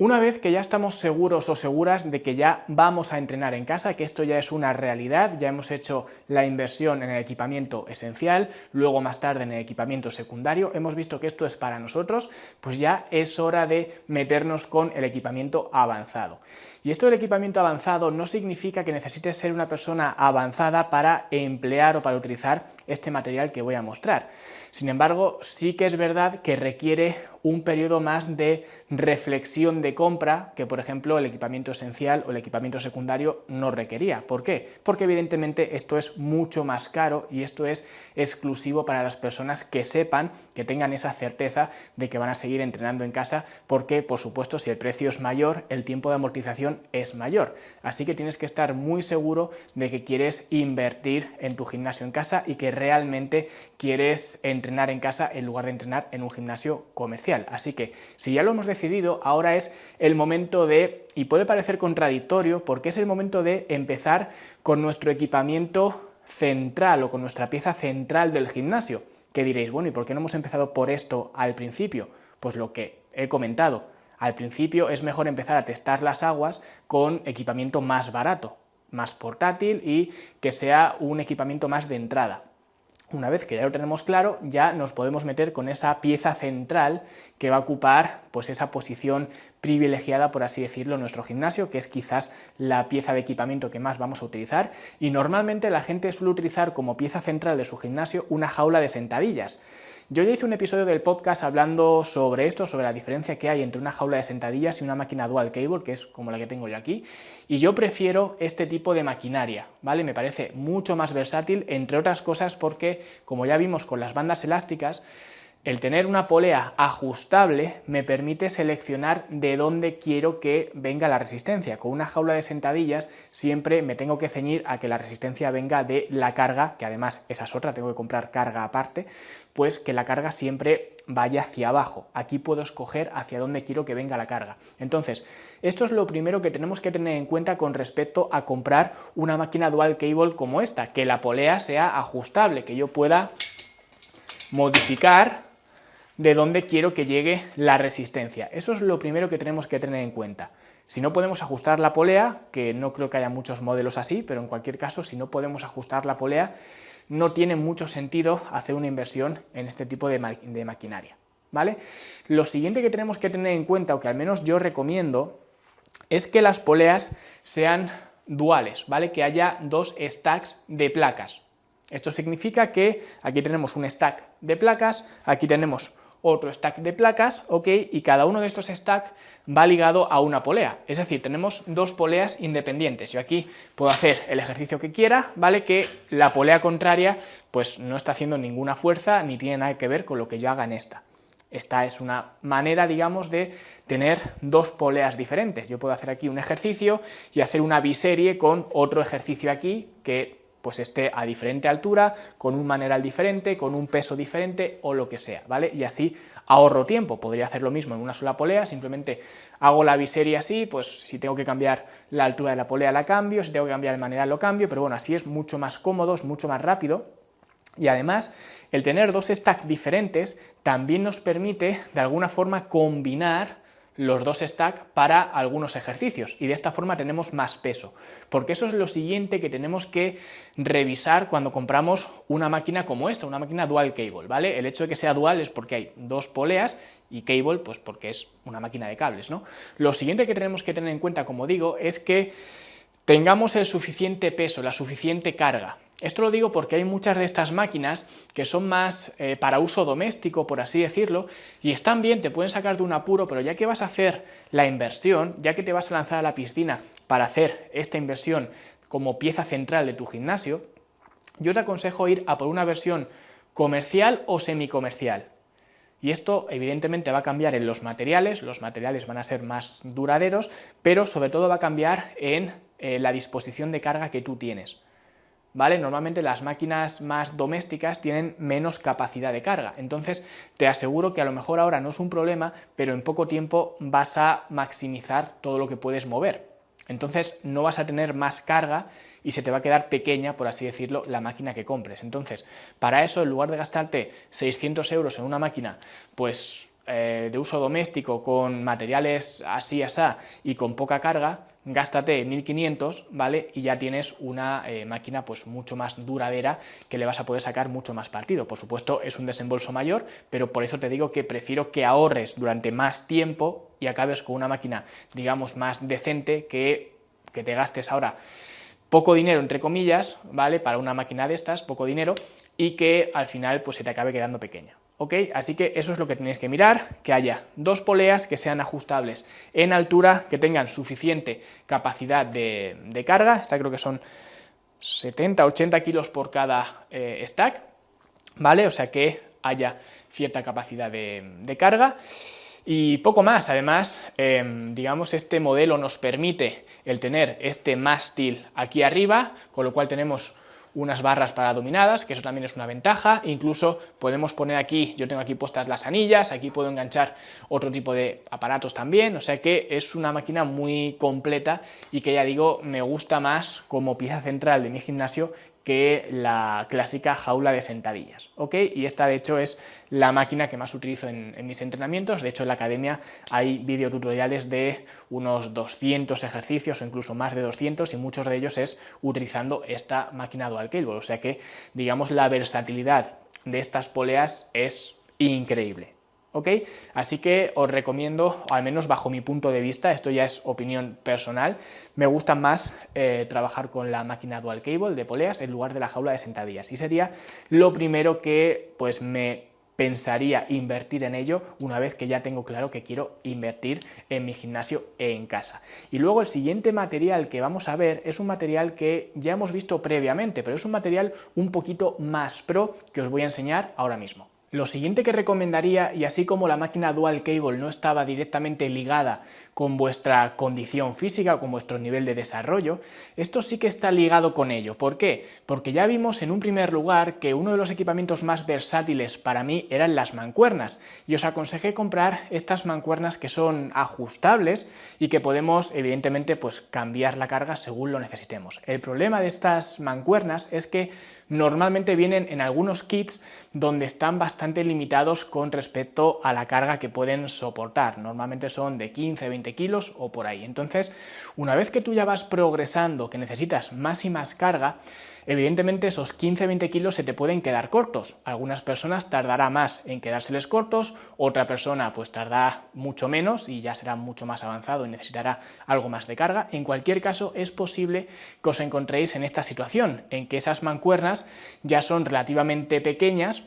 Una vez que ya estamos seguros o seguras de que ya vamos a entrenar en casa, que esto ya es una realidad, ya hemos hecho la inversión en el equipamiento esencial, luego más tarde en el equipamiento secundario, hemos visto que esto es para nosotros, pues ya es hora de meternos con el equipamiento avanzado. Y esto del equipamiento avanzado no significa que necesites ser una persona avanzada para emplear o para utilizar este material que voy a mostrar. Sin embargo, sí que es verdad que requiere un periodo más de reflexión de compra que, por ejemplo, el equipamiento esencial o el equipamiento secundario no requería. ¿Por qué? Porque evidentemente esto es mucho más caro y esto es exclusivo para las personas que sepan, que tengan esa certeza de que van a seguir entrenando en casa, porque, por supuesto, si el precio es mayor, el tiempo de amortización es mayor. Así que tienes que estar muy seguro de que quieres invertir en tu gimnasio en casa y que realmente quieres entrenar en casa en lugar de entrenar en un gimnasio comercial. Así que, si ya lo hemos decidido, ahora es el momento de, y puede parecer contradictorio, porque es el momento de empezar con nuestro equipamiento central o con nuestra pieza central del gimnasio. Que diréis, bueno, ¿y por qué no hemos empezado por esto al principio? Pues lo que he comentado. Al principio es mejor empezar a testar las aguas con equipamiento más barato, más portátil y que sea un equipamiento más de entrada. Una vez que ya lo tenemos claro, ya nos podemos meter con esa pieza central que va a ocupar pues esa posición privilegiada, por así decirlo, en nuestro gimnasio, que es quizás la pieza de equipamiento que más vamos a utilizar, y normalmente la gente suele utilizar como pieza central de su gimnasio una jaula de sentadillas. Yo ya hice un episodio del podcast hablando sobre esto, sobre la diferencia que hay entre una jaula de sentadillas y una máquina dual cable, que es como la que tengo yo aquí, y yo prefiero este tipo de maquinaria, ¿vale? Me parece mucho más versátil, entre otras cosas porque, como ya vimos con las bandas elásticas, el tener una polea ajustable me permite seleccionar de dónde quiero que venga la resistencia. Con una jaula de sentadillas siempre me tengo que ceñir a que la resistencia venga de la carga, que además esa es otra, tengo que comprar carga aparte, pues que la carga siempre vaya hacia abajo. Aquí puedo escoger hacia dónde quiero que venga la carga. Entonces, esto es lo primero que tenemos que tener en cuenta con respecto a comprar una máquina dual cable como esta, que la polea sea ajustable, que yo pueda modificar de dónde quiero que llegue la resistencia. Eso es lo primero que tenemos que tener en cuenta. Si no podemos ajustar la polea, que no creo que haya muchos modelos así, pero en cualquier caso, si no podemos ajustar la polea, no tiene mucho sentido hacer una inversión en este tipo de maquinaria, ¿vale? Lo siguiente que tenemos que tener en cuenta, o que al menos yo recomiendo, es que las poleas sean duales, ¿vale? Que haya dos stacks de placas. Esto significa que aquí tenemos un stack de placas, aquí tenemos otro stack de placas, ¿ok? Y cada uno de estos stacks va ligado a una polea, es decir, tenemos dos poleas independientes. Yo aquí puedo hacer el ejercicio que quiera, ¿vale? Que la polea contraria pues no está haciendo ninguna fuerza ni tiene nada que ver con lo que yo haga en esta. Esta es una manera, digamos, de tener dos poleas diferentes. Yo puedo hacer aquí un ejercicio y hacer una biserie con otro ejercicio aquí que pues esté a diferente altura, con un maneral diferente, con un peso diferente o lo que sea, ¿vale? Y así ahorro tiempo. Podría hacer lo mismo en una sola polea, simplemente hago la biserie así, pues si tengo que cambiar la altura de la polea la cambio, si tengo que cambiar el maneral lo cambio, pero bueno, así es mucho más cómodo, es mucho más rápido. Y además, el tener dos stacks diferentes también nos permite, de alguna forma, combinar los dos stacks para algunos ejercicios y de esta forma tenemos más peso, porque eso es lo siguiente que tenemos que revisar cuando compramos una máquina como esta, una máquina dual cable, ¿vale? El hecho de que sea dual es porque hay dos poleas y cable pues porque es una máquina de cables, ¿no? Lo siguiente que tenemos que tener en cuenta, como digo, es que tengamos el suficiente peso, la suficiente carga. Esto lo digo porque hay muchas de estas máquinas que son más para uso doméstico, por así decirlo, y están bien, te pueden sacar de un apuro, pero ya que vas a hacer la inversión, ya que te vas a lanzar a la piscina para hacer esta inversión como pieza central de tu gimnasio, yo te aconsejo ir a por una versión comercial o semicomercial. Y esto evidentemente va a cambiar en los materiales van a ser más duraderos, pero sobre todo va a cambiar en la disposición de carga que tú tienes. ¿Vale? Normalmente las máquinas más domésticas tienen menos capacidad de carga, entonces te aseguro que a lo mejor ahora no es un problema, pero en poco tiempo vas a maximizar todo lo que puedes mover. Entonces no vas a tener más carga y se te va a quedar pequeña, por así decirlo, la máquina que compres. Entonces, para eso, en lugar de gastarte 600 euros en una máquina, pues de uso doméstico con materiales así, asá y con poca carga, gástate 1.500, ¿vale? Y ya tienes una máquina pues mucho más duradera que le vas a poder sacar mucho más partido. Por supuesto es un desembolso mayor, pero por eso te digo que prefiero que ahorres durante más tiempo y acabes con una máquina, digamos, más decente que te gastes ahora poco dinero, entre comillas, ¿vale? Para una máquina de estas, poco dinero, y que al final pues se te acabe quedando pequeña. ¿Ok? Así que eso es lo que tenéis que mirar, que haya dos poleas que sean ajustables en altura, que tengan suficiente capacidad de carga, esta creo que son 70-80 kilos por cada stack, ¿vale? O sea que haya cierta capacidad de carga y poco más. Además, digamos, este modelo nos permite el tener este mástil aquí arriba, con lo cual tenemos unas barras para dominadas, que eso también es una ventaja. Incluso podemos poner aquí, yo tengo aquí puestas las anillas, aquí puedo enganchar otro tipo de aparatos también, o sea que es una máquina muy completa y que ya digo, me gusta más como pieza central de mi gimnasio que la clásica jaula de sentadillas, ¿ok? Y esta de hecho es la máquina que más utilizo en mis entrenamientos. De hecho en la academia hay videotutoriales de unos 200 ejercicios o incluso más de 200 y muchos de ellos es utilizando esta máquina dual cable, o sea que digamos la versatilidad de estas poleas es increíble. ¿Ok? Así que os recomiendo, al menos bajo mi punto de vista, esto ya es opinión personal, me gusta más trabajar con la máquina dual cable de poleas en lugar de la jaula de sentadillas, y sería lo primero que pues me pensaría invertir en ello una vez que ya tengo claro que quiero invertir en mi gimnasio en casa. Y luego el siguiente material que vamos a ver es un material que ya hemos visto previamente, pero es un material un poquito más pro que os voy a enseñar ahora mismo. Lo siguiente que recomendaría, y así como la máquina dual cable no estaba directamente ligada con vuestra condición física o con vuestro nivel de desarrollo, esto sí que está ligado con ello. ¿Por qué? Porque ya vimos en un primer lugar que uno de los equipamientos más versátiles para mí eran las mancuernas, y os aconsejé comprar estas mancuernas que son ajustables y que podemos evidentemente pues cambiar la carga según lo necesitemos. El problema de estas mancuernas es que normalmente vienen en algunos kits donde están bastante limitados con respecto a la carga que pueden soportar. Normalmente son de 15-20 kilos o por ahí. Entonces, una vez que tú ya vas progresando, que necesitas más y más carga, evidentemente esos 15-20 kilos se te pueden quedar cortos. Algunas personas tardará más en quedárseles cortos, otra persona pues tardará mucho menos y ya será mucho más avanzado y necesitará algo más de carga. En cualquier caso, es posible que os encontréis en esta situación, en que esas mancuernas ya son relativamente pequeñas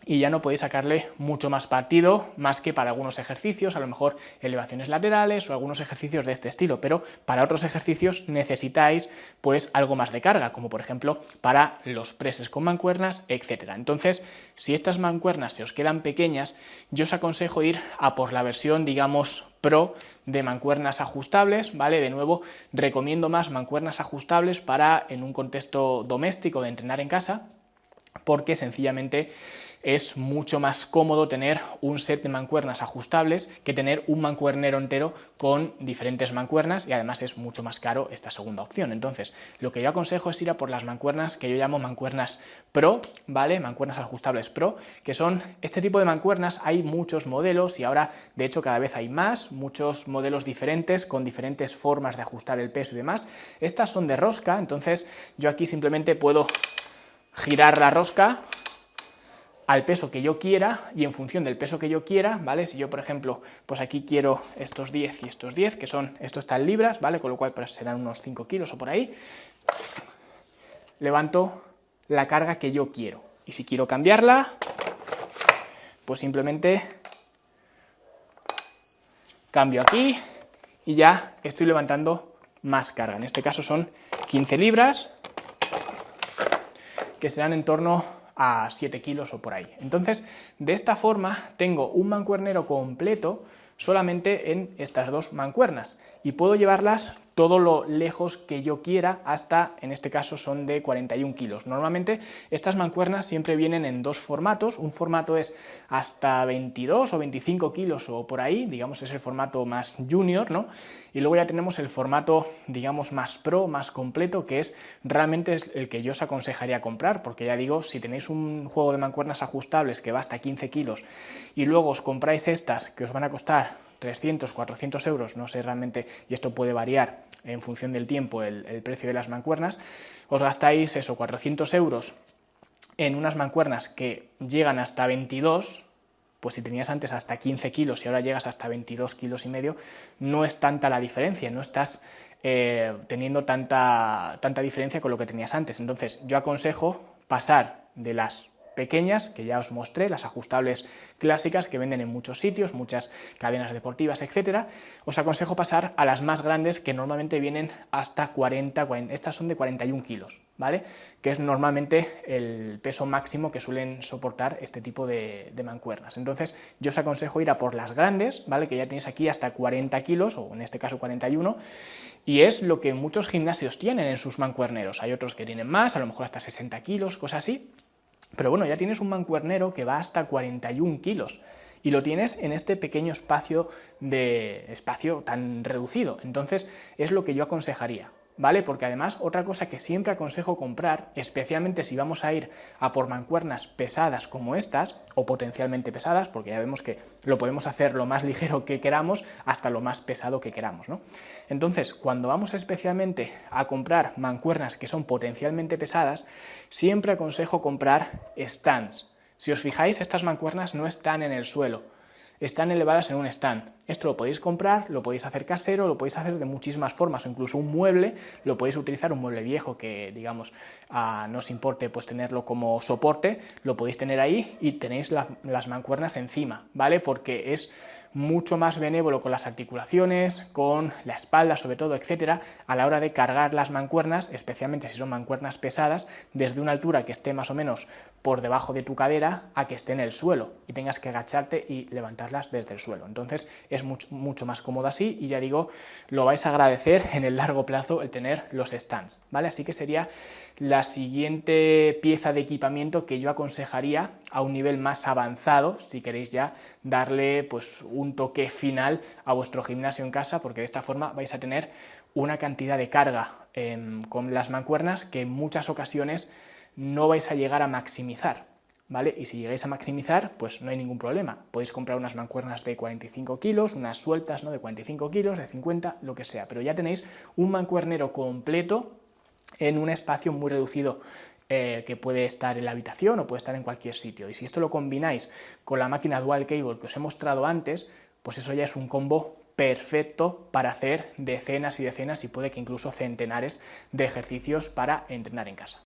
y ya no podéis sacarle mucho más partido, más que para algunos ejercicios, a lo mejor elevaciones laterales o algunos ejercicios de este estilo, pero para otros ejercicios necesitáis pues algo más de carga, como por ejemplo para los presses con mancuernas, etcétera. Entonces, si estas mancuernas se os quedan pequeñas, yo os aconsejo ir a por la versión, digamos, pro de mancuernas ajustables, ¿vale? De nuevo, recomiendo más mancuernas ajustables para en un contexto doméstico de entrenar en casa, porque sencillamente es mucho más cómodo tener un set de mancuernas ajustables que tener un mancuernero entero con diferentes mancuernas, y además es mucho más caro esta segunda opción. Entonces, lo que yo aconsejo es ir a por las mancuernas que yo llamo mancuernas Pro, ¿vale? Mancuernas ajustables Pro, que son este tipo de mancuernas. Hay muchos modelos y ahora, de hecho, cada vez hay más, muchos modelos diferentes con diferentes formas de ajustar el peso y demás. Estas son de rosca, entonces yo aquí simplemente puedo girar la rosca al peso que yo quiera y en función del peso que yo quiera, ¿vale? Si yo, por ejemplo, pues aquí quiero estos 10 y estos 10, que son, esto está en libras, ¿vale? Con lo cual pues serán unos 5 kilos o por ahí, levanto la carga que yo quiero. Y si quiero cambiarla, pues simplemente cambio aquí y ya estoy levantando más carga. En este caso son 15 libras, que serán en torno a 7 kilos o por ahí. Entonces, de esta forma tengo un mancuernero completo solamente en estas dos mancuernas y puedo llevarlas todo lo lejos que yo quiera hasta, en este caso son de 41 kilos. Normalmente estas mancuernas siempre vienen en dos formatos, un formato es hasta 22 o 25 kilos o por ahí, digamos es el formato más junior, ¿no? Y luego ya tenemos el formato, digamos, más pro, más completo, que es realmente el que yo os aconsejaría comprar, porque ya digo, si tenéis un juego de mancuernas ajustables que va hasta 15 kilos y luego os compráis estas que os van a costar 300, 400 euros, no sé realmente, y esto puede variar en función del tiempo el precio de las mancuernas, os gastáis eso, 400 euros en unas mancuernas que llegan hasta 22, pues si tenías antes hasta 15 kilos y ahora llegas hasta 22 kilos y medio, no es tanta la diferencia, no estás teniendo tanta diferencia con lo que tenías antes. Entonces yo aconsejo pasar de las pequeñas, que ya os mostré, las ajustables clásicas que venden en muchos sitios, muchas cadenas deportivas, etcétera. Os aconsejo pasar a las más grandes, que normalmente vienen hasta 40, estas son de 41 kilos, ¿vale? Que es normalmente el peso máximo que suelen soportar este tipo de mancuernas. Entonces yo os aconsejo ir a por las grandes, ¿vale? Que ya tenéis aquí hasta 40 kilos, o en este caso 41, y es lo que muchos gimnasios tienen en sus mancuerneros. Hay otros que tienen más, a lo mejor hasta 60 kilos, cosas así. Pero bueno, ya tienes un mancuernero que va hasta 41 kilos y lo tienes en este pequeño espacio tan reducido. Entonces es lo que yo aconsejaría, ¿vale? Porque además otra cosa que siempre aconsejo comprar, especialmente si vamos a ir a por mancuernas pesadas como estas, o potencialmente pesadas, porque ya vemos que lo podemos hacer lo más ligero que queramos hasta lo más pesado que queramos, ¿no? Entonces, cuando vamos especialmente a comprar mancuernas que son potencialmente pesadas, siempre aconsejo comprar stands. Si os fijáis, estas mancuernas no están en el suelo, están elevadas en un stand. Esto lo podéis comprar, lo podéis hacer casero, lo podéis hacer de muchísimas formas, o incluso un mueble, lo podéis utilizar, un mueble viejo que, digamos, no os importe pues tenerlo como soporte, lo podéis tener ahí y tenéis las mancuernas encima, ¿vale? Porque es mucho más benévolo con las articulaciones, con la espalda sobre todo, etcétera, a la hora de cargar las mancuernas, especialmente si son mancuernas pesadas, desde una altura que esté más o menos por debajo de tu cadera a que esté en el suelo y tengas que agacharte y levantarlas desde el suelo. Entonces es mucho más cómodo así y ya digo, lo vais a agradecer en el largo plazo el tener los stands, ¿vale? Así que sería la siguiente pieza de equipamiento que yo aconsejaría a un nivel más avanzado, si queréis ya darle pues un toque final a vuestro gimnasio en casa, porque de esta forma vais a tener una cantidad de carga con las mancuernas que en muchas ocasiones no vais a llegar a maximizar, ¿vale? Y si llegáis a maximizar, pues no hay ningún problema. Podéis comprar unas mancuernas de 45 kilos, unas sueltas, ¿no? De 45 kilos, de 50, lo que sea, pero ya tenéis un mancuernero completo en un espacio muy reducido que puede estar en la habitación o puede estar en cualquier sitio. Y si esto lo combináis con la máquina Dual Cable que os he mostrado antes, pues eso ya es un combo perfecto para hacer decenas y decenas y puede que incluso centenares de ejercicios para entrenar en casa.